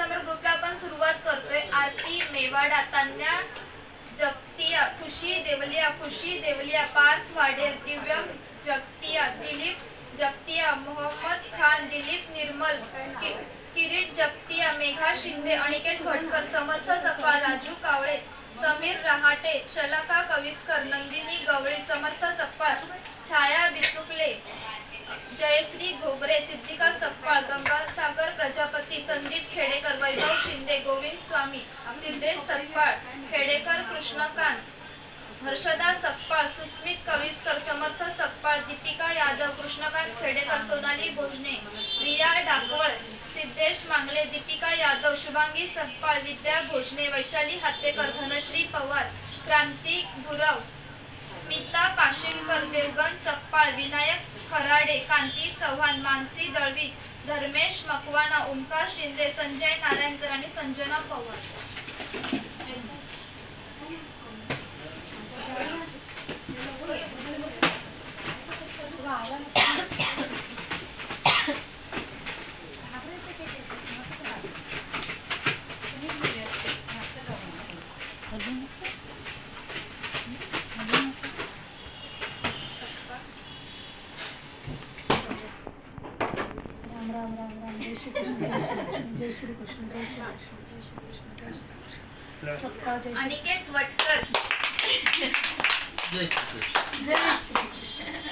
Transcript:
Number ग्रुपला आपण सुरुवात करतोय. आरती मेवाडा, तान्या जगतिया, खुशी देवलिया, पार्थ वाडेर, दिव्यम जगतिया, दिलीप जगतिया, मोहम्मद खान, दिलीप निर्मल, किरीट जगतिया, मेघा शिंदे, अनिकेत भटकर, समर्थ सपकाळ, राजू कावळे, समीर रहाटे, शलाका कविस्कर, नंदिनी गवळी, समर्थ सपकाळ, छाया बिचुकले, जयश्री घोगरे, सिद्धिका सपकाळ, गंगासागर प्रजापती, संदीप खेडेकर, वैभव शिंदे, गोविंद स्वामी, सिद्धेश सपकाळ, खेडेकर कृष्णकांत, हर्षदा सकपाळ, सुस्मित कविस्कर, समर्थ सकपाळ, दीपिका यादव, कृष्णकांत खेडेकर, सोनाली भोजने, रिया डाकवळ, सिद्धेश मांगले, दीपिका यादव, शुभांगी सकपाळ, विद्या भोजने, वैशाली हत्तेकर, धनश्री पवार, क्रांती गुरव, स्मिता पाशिलकर, देवगण सकपाळ, विनायक खराडे, कांती चव्हाण, मानसी दळवी, धर्मेश मकवाना, ओंकार शिंदे, संजय नारायणकर आणि संजना पवार. अनिकेत वटकर. जय श्री कृष्ण.